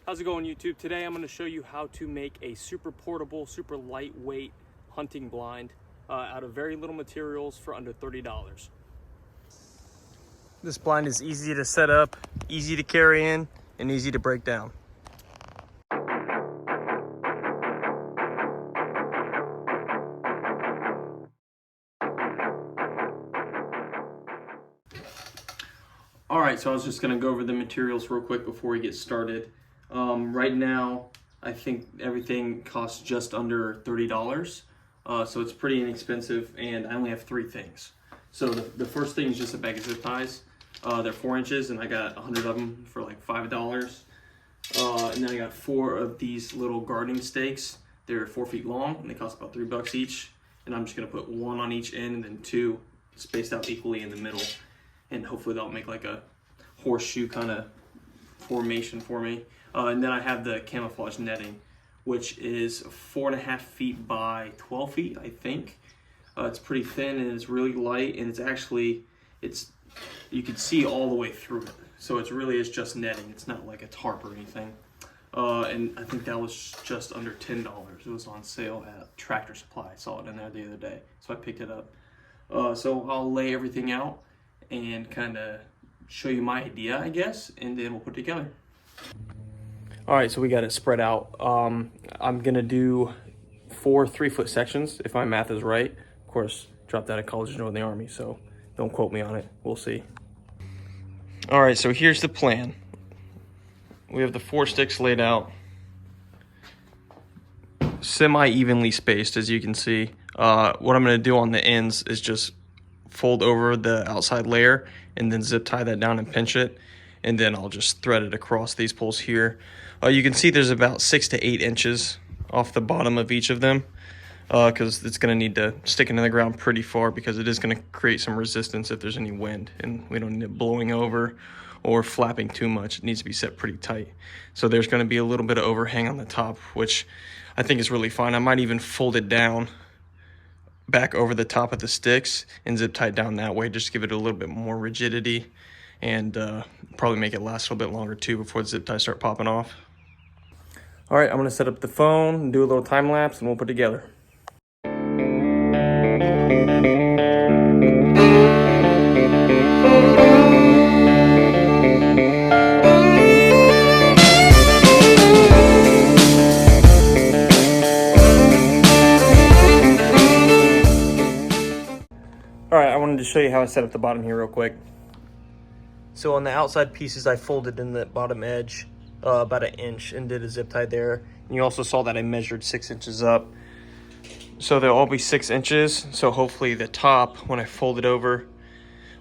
How's it going, YouTube? Today I'm going to show you how to make a super portable, super lightweight hunting blind out of very little materials for under $30. This blind is easy to set up, easy to carry in, and easy to break down. Alright, so I was just going to go over the materials real quick before we get started. Right now, I think everything costs just under $30, so it's pretty inexpensive, and I only have 3 things. So the first thing is just a bag of zip ties. They're 4 inches, and I got 100 of them for like $5. And then I got 4 of these little gardening stakes. They're 4 feet long, and they cost about $3 each. And I'm just going to put 1 on each end, and then 2 spaced out equally in the middle. And hopefully that'll make like a horseshoe kind of formation for me. And then I have the camouflage netting, which is 4.5 feet by 12 feet, I think. It's pretty thin and it's really light, and you can see all the way through it. So it really is just netting. It's not like a tarp or anything. And I think that was just under $10. It was on sale at Tractor Supply. I saw it in there the other day, so I picked it up. So I'll lay everything out and kind of show you my idea, I guess, and then we'll put it together. All right, so we got it spread out. I'm gonna do 4 3-foot sections, if my math is right. Of course, dropped out of college and joined the Army, so don't quote me on it. We'll see. All right, so here's the plan. We have the 4 sticks laid out, semi-evenly spaced, as you can see. What I'm gonna do on the ends is just fold over the outside layer and then zip tie that down and pinch it, and then I'll just thread it across these poles here. You can see there's about 6 to 8 inches off the bottom of each of them, because it's going to need to stick into the ground pretty far, because it is going to create some resistance if there's any wind, and we don't need it blowing over or flapping too much. It needs to be set pretty tight. So there's going to be a little bit of overhang on the top, which I think is really fine. I might even fold it down back over the top of the sticks and zip tie it down that way, just to give it a little bit more rigidity, and probably make it last a little bit longer too before the zip ties start popping off. All right, I'm gonna set up the phone and do a little time lapse, and we'll put it together. All right, I wanted to show you how I set up the bottom here real quick. So on the outside pieces, I folded in the bottom edge about 1 inch and did a zip tie there. And you also saw that I measured 6 inches up. So they'll all be 6 inches. So hopefully the top, when I fold it over,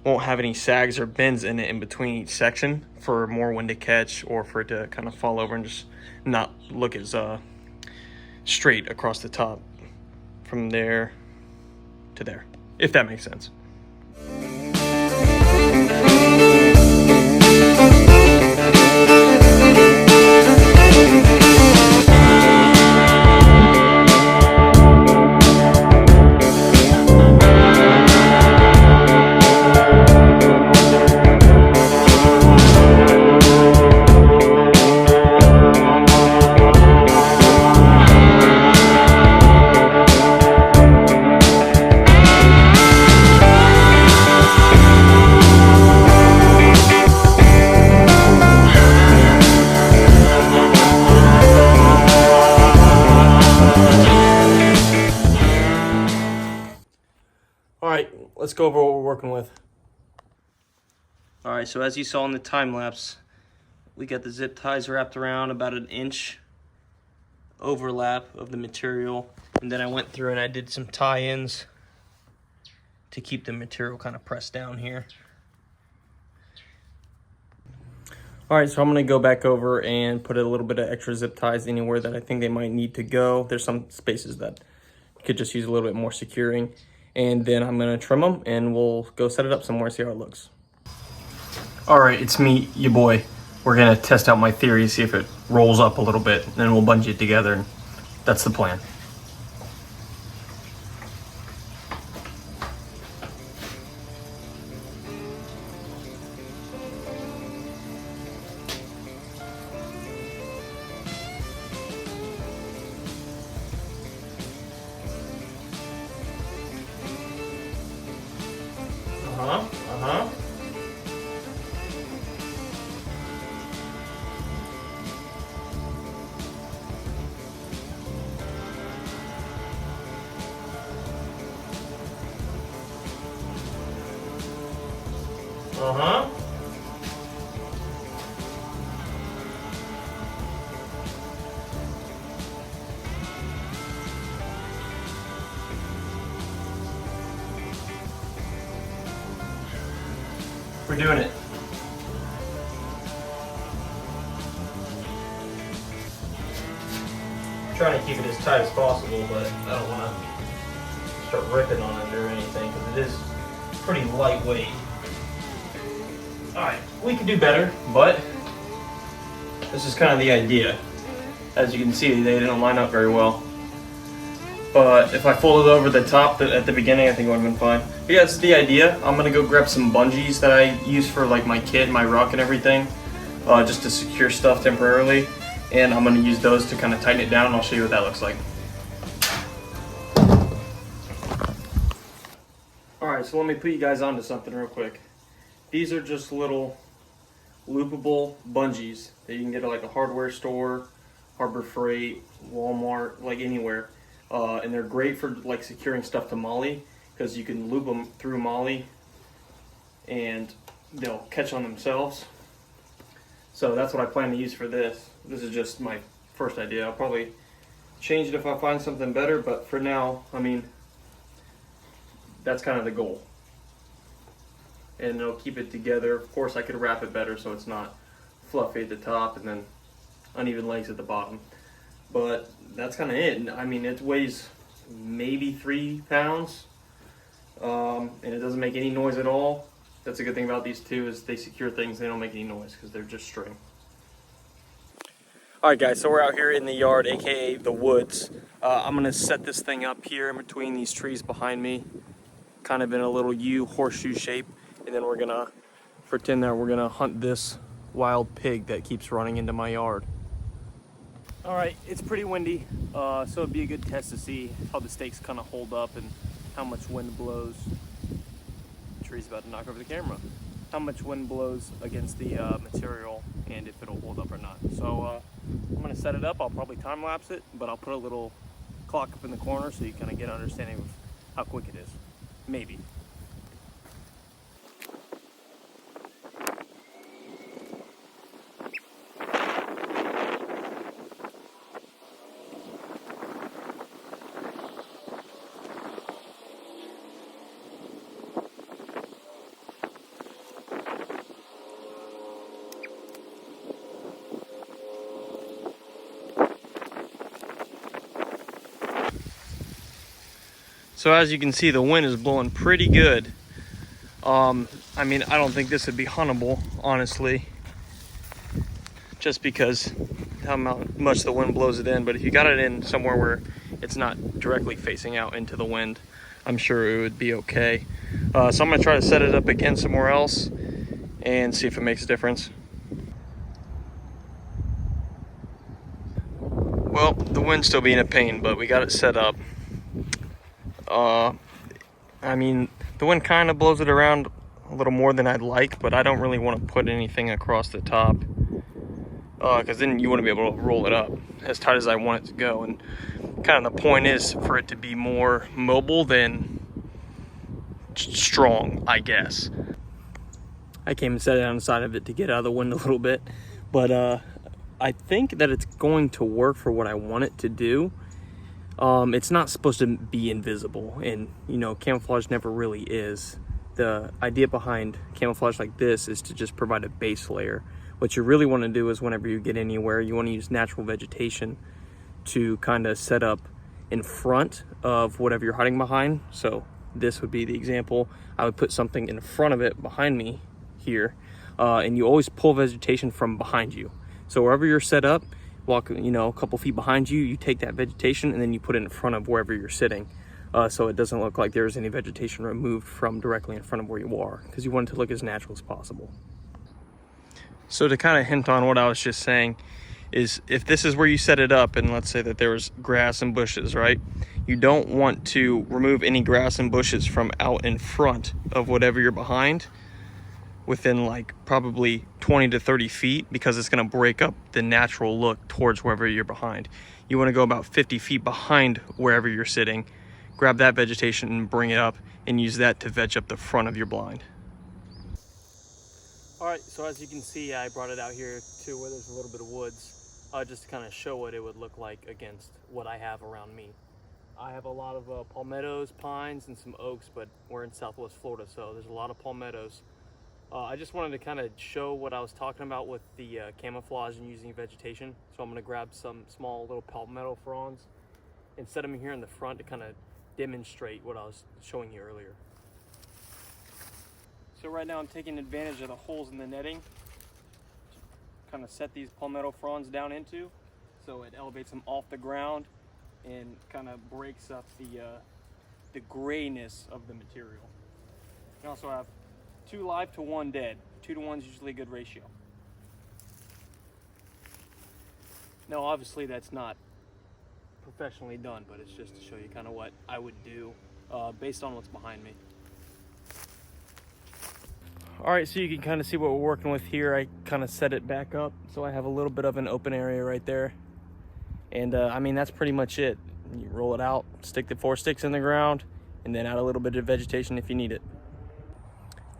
won't have any sags or bends in it in between each section for more wind to catch, or for it to kind of fall over and just not look as straight across the top from there to there, if that makes sense. All right, let's go over what we're working with. All right, so as you saw in the time lapse, we got the zip ties wrapped around about 1 inch overlap of the material. And then I went through and I did some tie-ins to keep the material kind of pressed down here. All right, so I'm gonna go back over and put a little bit of extra zip ties anywhere that I think they might need to go. There's some spaces that could just use a little bit more securing. And then I'm gonna trim them and we'll go set it up somewhere, see how it looks. All right, it's me, your boy. We're gonna test out my theory, see if it rolls up a little bit, and then we'll bungee it together, and that's the plan. Uh-huh. We're doing it. I'm trying to keep it as tight as possible, but I don't want to start ripping on it or anything because it is pretty lightweight. Alright, we could do better, but this is kind of the idea. As you can see, they didn't line up very well. But if I folded over the top at the beginning, I think it would have been fine. But yeah, that's the idea. I'm going to go grab some bungees that I use for like my kit, my ruck and everything, just to secure stuff temporarily. And I'm going to use those to kind of tighten it down, and I'll show you what that looks like. Alright, so let me put you guys onto something real quick. These are just little loopable bungees that you can get at like a hardware store, Harbor Freight, Walmart, like anywhere. And they're great for like securing stuff to MOLLE because you can loop them through MOLLE and they'll catch on themselves. So that's what I plan to use for this. This is just my first idea. I'll probably change it if I find something better, but for now, I mean, that's kind of the goal. And it'll keep it together. Of course, I could wrap it better so it's not fluffy at the top and then uneven legs at the bottom. But that's kind of it. I mean, it weighs maybe 3 pounds, and it doesn't make any noise at all. That's a good thing about these two is they secure things. They don't make any noise because they're just string. All right, guys, so we're out here in the yard, aka the woods. I'm gonna set this thing up here in between these trees behind me, kind of in a little U horseshoe shape, and then we're gonna pretend that we're gonna hunt this wild pig that keeps running into my yard. All right, it's pretty windy, so it'd be a good test to see how the stakes kind of hold up and how much wind blows. The tree's about to knock over the camera. How much wind blows against the material and if it'll hold up or not. So I'm gonna set it up. I'll probably time lapse it, but I'll put a little clock up in the corner so you kind of get an understanding of how quick it is. Maybe. So as you can see, the wind is blowing pretty good. I mean, I don't think this would be huntable, honestly, just because how much the wind blows it in. But if you got it in somewhere where it's not directly facing out into the wind, I'm sure it would be okay. So I'm gonna try to set it up again somewhere else and see if it makes a difference. Well, the wind's still being a pain, but we got it set up. I mean, the wind kind of blows it around a little more than I'd like, but I don't really want to put anything across the top, because then you want to be able to roll it up as tight as I want it to go. And kind of the point is for it to be more mobile than strong, I guess. I came and sat down inside of it to get out of the wind a little bit, but I think that it's going to work for what I want it to do. It's not supposed to be invisible, and you know, camouflage never really is. The idea behind camouflage like this is to just provide a base layer. What you really want to do is whenever you get anywhere, you want to use natural vegetation to kind of set up in front of whatever you're hiding behind. So this would be the example. I would put something in front of it behind me here, and you always pull vegetation from behind you. So wherever you're set up, walk, you know, a couple feet behind you, you take that vegetation and then you put it in front of wherever you're sitting, so it doesn't look like there's any vegetation removed from directly in front of where you are, because you want it to look as natural as possible. So to kind of hint on what I was just saying is, if this is where you set it up and let's say that there was grass and bushes, right? You don't want to remove any grass and bushes from out in front of whatever you're behind within like probably 20 to 30 feet, because it's going to break up the natural look towards wherever you're behind. You want to go about 50 feet behind wherever you're sitting, grab that vegetation and bring it up and use that to veg up the front of your blind. All right, so as you can see, I brought it out here to where there's a little bit of woods, just to kind of show what it would look like against what I have around me. I have a lot of palmettos, pines, and some oaks, but we're in Southwest Florida, so there's a lot of palmettos. I just wanted to kind of show what I was talking about with the camouflage and using vegetation. So I'm going to grab some small little palmetto fronds and set them here in the front to kind of demonstrate what I was showing you earlier. So right now I'm taking advantage of the holes in the netting to kind of set these palmetto fronds down into, so it elevates them off the ground and kind of breaks up the grayness of the material. You also have 2 live to 1 dead. 2 to 1 is usually a good ratio. Now obviously that's not professionally done, but it's just to show you kind of what I would do based on what's behind me. All right, so you can kind of see what we're working with here. I kind of set it back up, so I have a little bit of an open area right there. And I mean, that's pretty much it. You roll it out, stick the 4 sticks in the ground, and then add a little bit of vegetation if you need it.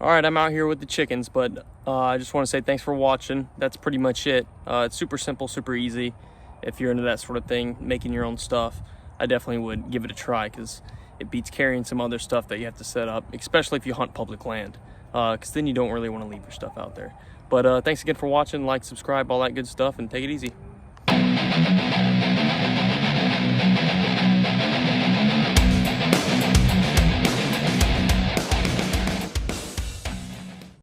All right, I'm out here with the chickens, but I just want to say thanks for watching. That's pretty much it. It's super simple, super easy. If you're into that sort of thing, making your own stuff, I definitely would give it a try, because it beats carrying some other stuff that you have to set up, especially if you hunt public land, because then you don't really want to leave your stuff out there. But thanks again for watching. Like, subscribe, all that good stuff, and take it easy.